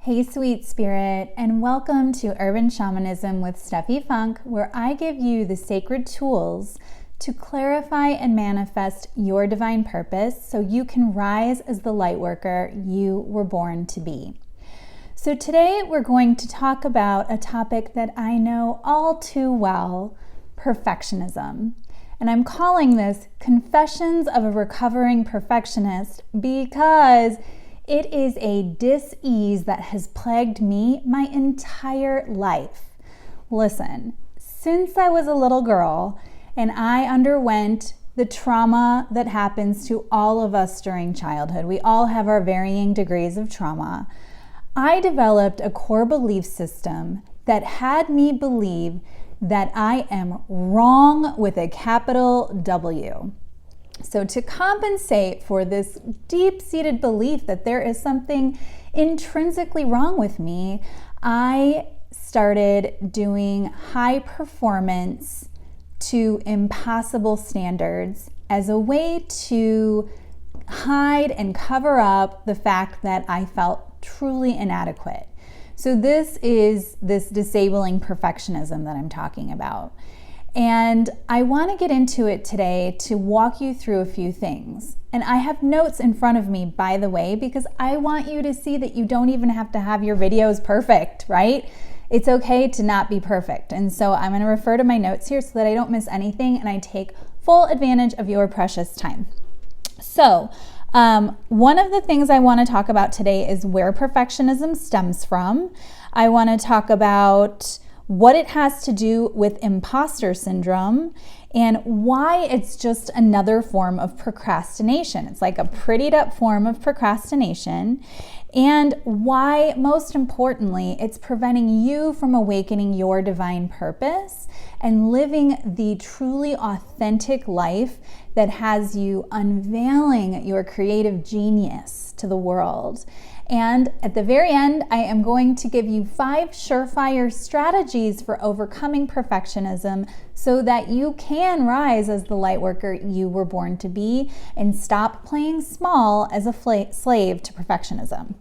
Hey, sweet spirit, and welcome to Urban Shamanism with Steffi Funk, where I give you the sacred tools to clarify and manifest your divine purpose so you can rise as the light worker you were born to be. So today we're going to talk about a topic that I know all too well, perfectionism. And I'm calling this Confessions of a Recovering Perfectionist because it is a dis-ease that has plagued me my entire life. Listen, since I was a little girl and I underwent the trauma that happens to all of us during childhood, we all have our varying degrees of trauma, I developed a core belief system that had me believe that I am wrong with a capital W. So to compensate for this deep-seated belief that there is something intrinsically wrong with me, I started doing high performance to impossible standards as a way to hide and cover up the fact that I felt truly inadequate. So this is this disabling perfectionism that I'm talking about. And I want to get into it today to walk you through a few things. And I have notes in front of me, by the way, because I want you to see that you don't even have to have your videos perfect, right? It's okay to not be perfect. And so I'm going to refer to my notes here so that I don't miss anything and I take full advantage of your precious time. So, one of the things I want to talk about today is where perfectionism stems from. I want to talk about what it has to do with imposter syndrome and why it's just another form of procrastination. It's like a prettied up form of procrastination, and why, most importantly, it's preventing you from awakening your divine purpose and living the truly authentic life that has you unveiling your creative genius to the world. And at the very end, I am going to give you 5 surefire strategies for overcoming perfectionism so that you can rise as the light worker you were born to be and stop playing small as a slave to perfectionism.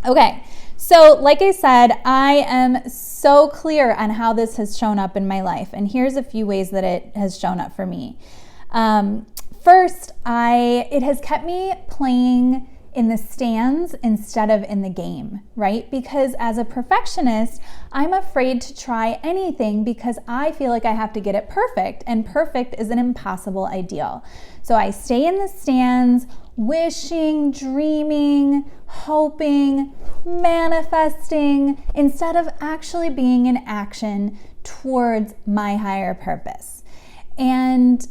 Okay, so like I said, I am so clear on how this has shown up in my life. And here's a few ways that it has shown up for me. First, it has kept me playing in the stands instead of in the game, right? Because as a perfectionist, I'm afraid to try anything because I feel like I have to get it perfect, and perfect is an impossible ideal. So I stay in the stands, wishing, dreaming, hoping, manifesting, instead of actually being in action towards my higher purpose. And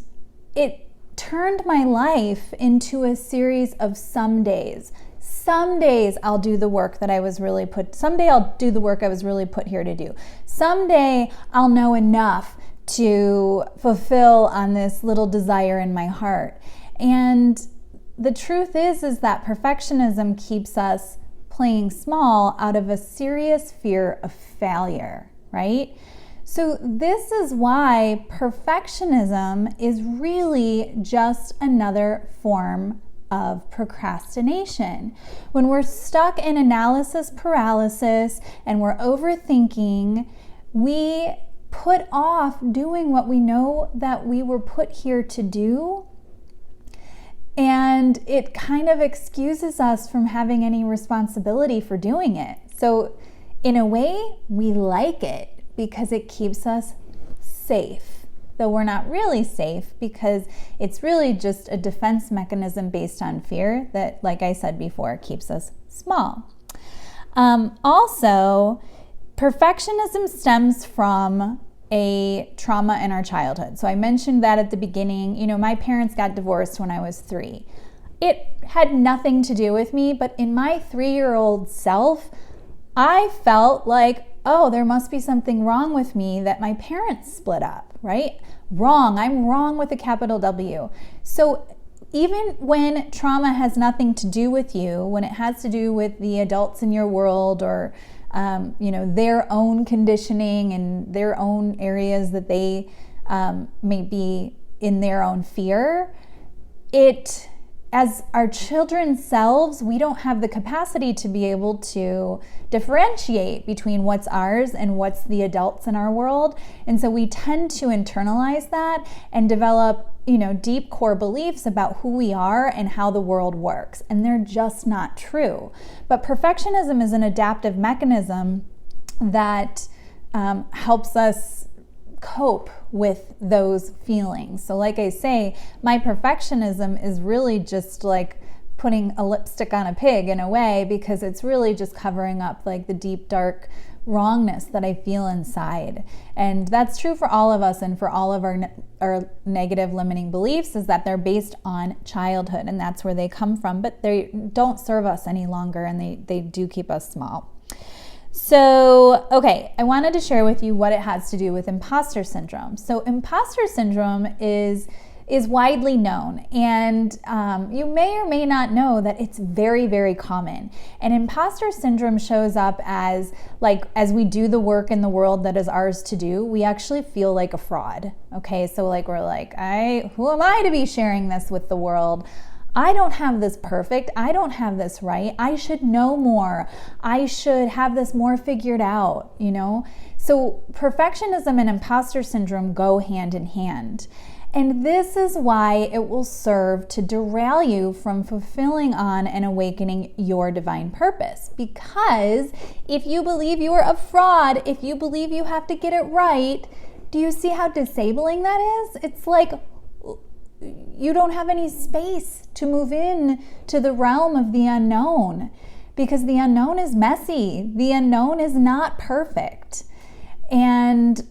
it turned my life into a series of some days. Some days I'll do the work that I was really someday I'll do the work I was really put here to do. Someday I'll know enough to fulfill on this little desire in my heart. And the truth is that perfectionism keeps us playing small out of a serious fear of failure, right? So this is why perfectionism is really just another form of procrastination. When we're stuck in analysis paralysis and we're overthinking, we put off doing what we know that we were put here to do, and it kind of excuses us from having any responsibility for doing it. So in a way, we like it because it keeps us safe, though we're not really safe because it's really just a defense mechanism based on fear that, like I said before, keeps us small. Also, perfectionism stems from a trauma in our childhood. So I mentioned that at the beginning. My parents got divorced when I was 3. It had nothing to do with me, but in my 3-year-old self, I felt like, oh, there must be something wrong with me that my parents split up, right? Wrong. I'm wrong with a capital W. So even when trauma has nothing to do with you, when it has to do with the adults in your world or their own conditioning and their own areas that they may be in their own fear, it as our children's selves, we don't have the capacity to be able to differentiate between what's ours and what's the adults in our world. And so we tend to internalize that and develop, deep core beliefs about who we are and how the world works. And they're just not true. But perfectionism is an adaptive mechanism that helps us cope with those feelings. So like I say, my perfectionism is really just like putting a lipstick on a pig in a way, because it's really just covering up like the deep, dark wrongness that I feel inside. And that's true for all of us, and for all of our negative limiting beliefs, is that they're based on childhood, and that's where they come from, but they don't serve us any longer, and they do keep us small. So, okay, I wanted to share with you what it has to do with imposter syndrome. So imposter syndrome is widely known, and you may or may not know that it's very, very common. And imposter syndrome shows up as we do the work in the world that is ours to do, we actually feel like a fraud. Okay, so we're like, who am I to be sharing this with the world? I don't have this perfect. I don't have this right. I should know more. I should have this more figured out, So perfectionism and imposter syndrome go hand in hand. And this is why it will serve to derail you from fulfilling on and awakening your divine purpose. Because if you believe you are a fraud, if you believe you have to get it right, do you see how disabling that is? It's like you don't have any space to move in to the realm of the unknown, because the unknown is messy. The unknown is not perfect. And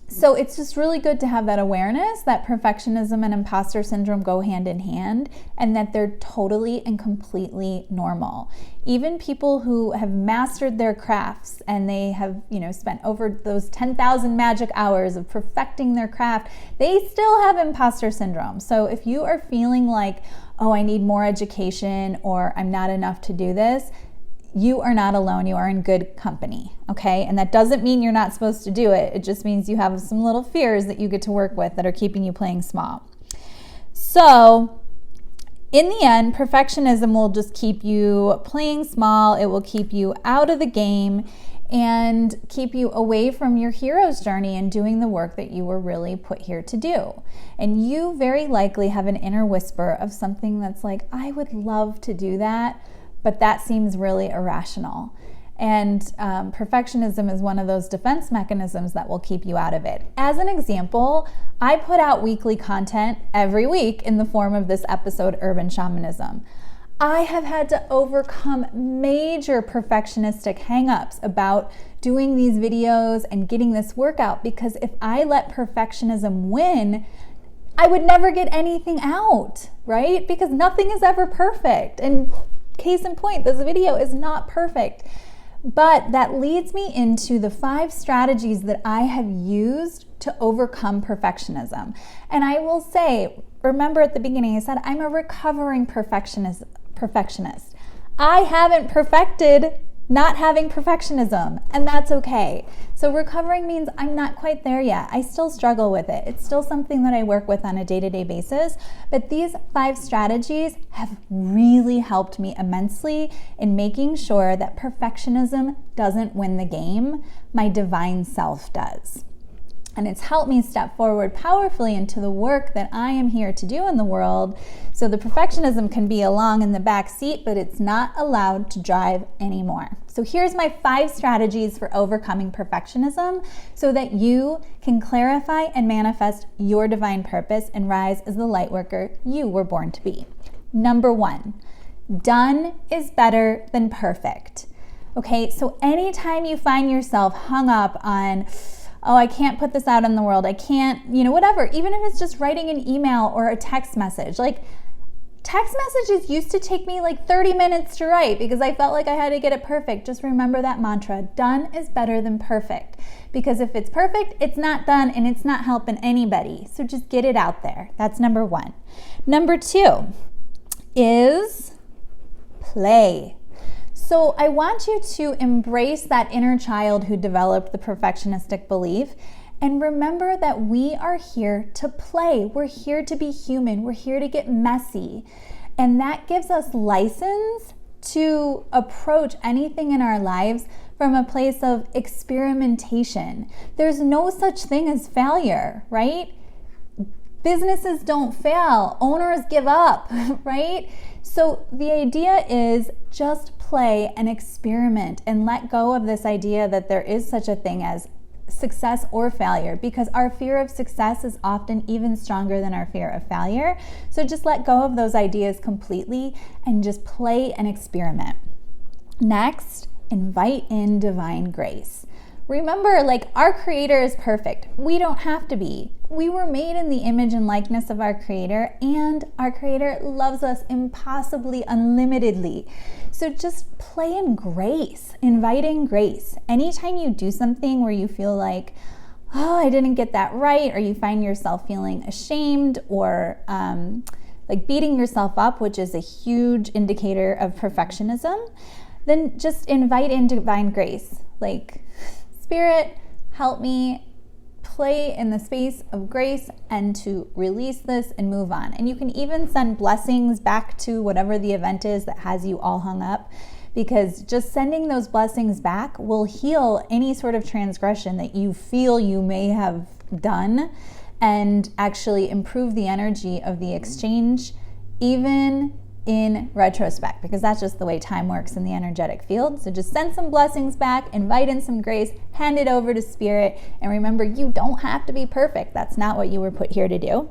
so it's just really good to have that awareness that perfectionism and imposter syndrome go hand in hand, and that they're totally and completely normal. Even people who have mastered their crafts and they have, spent over those 10,000 magic hours of perfecting their craft, they still have imposter syndrome. So if you are feeling like, oh, I need more education, or I'm not enough to do this, you are not alone. You are in good company, okay? And that doesn't mean you're not supposed to do it. It just means you have some little fears that you get to work with that are keeping you playing small. So in the end, perfectionism will just keep you playing small. It will keep you out of the game and keep you away from your hero's journey and doing the work that you were really put here to do. And you very likely have an inner whisper of something that's like, I would love to do that, but that seems really irrational. And perfectionism is one of those defense mechanisms that will keep you out of it. As an example, I put out weekly content every week in the form of this episode, Urban Shamanism. I have had to overcome major perfectionistic hangups about doing these videos and getting this workout, because if I let perfectionism win, I would never get anything out, right? Because nothing is ever perfect. And case in point, this video is not perfect. But that leads me into the 5 strategies that I have used to overcome perfectionism. And I will say, remember at the beginning I said I'm a recovering perfectionist. I haven't perfected not having perfectionism, and that's okay. So recovering means I'm not quite there yet. I still struggle with it. It's still something that I work with on a day-to-day basis, but these 5 strategies have really helped me immensely in making sure that perfectionism doesn't win the game. My divine self does. And it's helped me step forward powerfully into the work that I am here to do in the world. So the perfectionism can be along in the back seat, but it's not allowed to drive anymore. So here's my 5 strategies for overcoming perfectionism so that you can clarify and manifest your divine purpose and rise as the light worker you were born to be. Number 1, done is better than perfect. Okay, so anytime you find yourself hung up on, oh, I can't put this out in the world, I can't, whatever, even if it's just writing an email or a text message. Like, text messages used to take me like 30 minutes to write because I felt like I had to get it perfect. Just remember that mantra, done is better than perfect. Because if it's perfect, it's not done and it's not helping anybody. So just get it out there. That's number 1. Number 2 is play. So I want you to embrace that inner child who developed the perfectionistic belief And remember that we are here to play. We're here to be human. We're here to get messy. And that gives us license to approach anything in our lives from a place of experimentation. There's no such thing as failure, right? Businesses don't fail. Owners give up, right? So the idea is just play and experiment and let go of this idea that there is such a thing as success or failure, because our fear of success is often even stronger than our fear of failure. So just let go of those ideas completely and just play and experiment. Next, invite in divine grace. Remember, our Creator is perfect. We don't have to be. We were made in the image and likeness of our Creator, and our Creator loves us impossibly, unlimitedly. So just play in grace, invite in grace. Anytime you do something where you feel like, oh, I didn't get that right, or you find yourself feeling ashamed or beating yourself up, which is a huge indicator of perfectionism, then just invite in divine grace. Spirit, help me play in the space of grace and to release this and move on. And you can even send blessings back to whatever the event is that has you all hung up, because just sending those blessings back will heal any sort of transgression that you feel you may have done and actually improve the energy of the exchange, even in retrospect, because that's just the way time works in the energetic field. So just send some blessings back, invite in some grace, hand it over to Spirit, and remember, you don't have to be perfect. That's not what you were put here to do.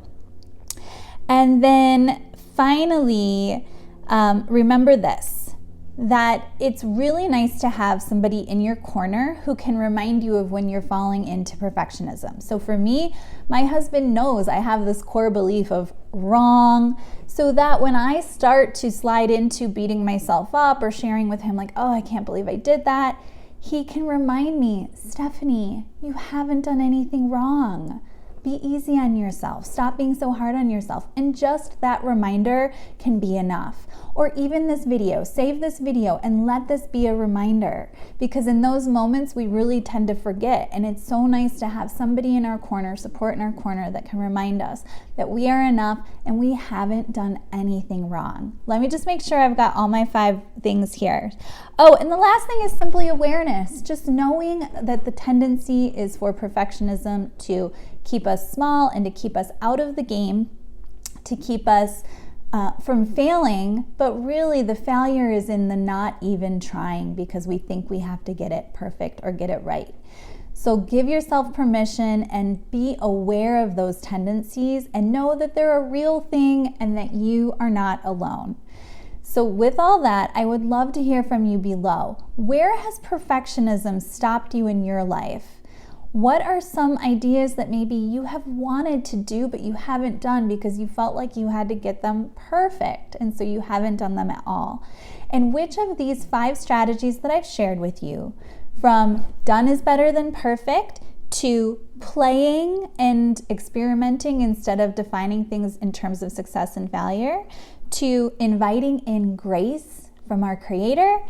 And then finally, remember this, that it's really nice to have somebody in your corner who can remind you of when you're falling into perfectionism. So for me, my husband knows I have this core belief of wrong, so that when I start to slide into beating myself up or sharing with him oh, I can't believe I did that, he can remind me, Stefanie, you haven't done anything wrong. Be easy on yourself. Stop being so hard on yourself. And just that reminder can be enough. Or even this video, save this video and let this be a reminder, because in those moments we really tend to forget, and it's so nice to have somebody in our corner, support in our corner, that can remind us that we are enough and we haven't done anything wrong. Let me just make sure I've got all my 5 things here. Oh, and the last thing is simply awareness, just knowing that the tendency is for perfectionism to keep us small and to keep us out of the game, to keep us from failing, but really the failure is in the not even trying, because we think we have to get it perfect or get it right. So give yourself permission and be aware of those tendencies and know that they're a real thing and that you are not alone. So with all that, I would love to hear from you below. Where has perfectionism stopped you in your life? What are some ideas that maybe you have wanted to do but you haven't done because you felt like you had to get them perfect, and so you haven't done them at all? And which of these 5 strategies that I've shared with you, from done is better than perfect to playing and experimenting instead of defining things in terms of success and failure, to inviting in grace from our Creator,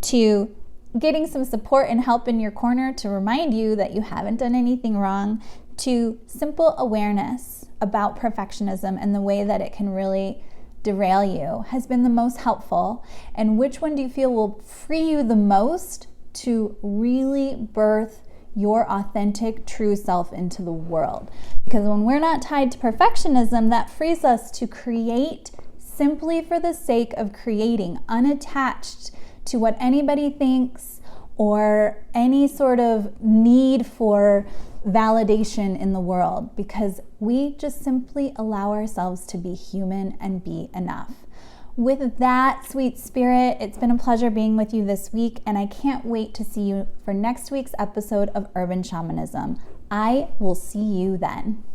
to getting some support and help in your corner to remind you that you haven't done anything wrong, to simple awareness about perfectionism and the way that it can really derail you, has been the most helpful? And which one do you feel will free you the most to really birth your authentic, true self into the world? Because when we're not tied to perfectionism, that frees us to create simply for the sake of creating, unattached to what anybody thinks or any sort of need for validation in the world, because we just simply allow ourselves to be human and be enough. With that, sweet spirit, it's been a pleasure being with you this week, and I can't wait to see you for next week's episode of Urban Shamanism. I will see you then.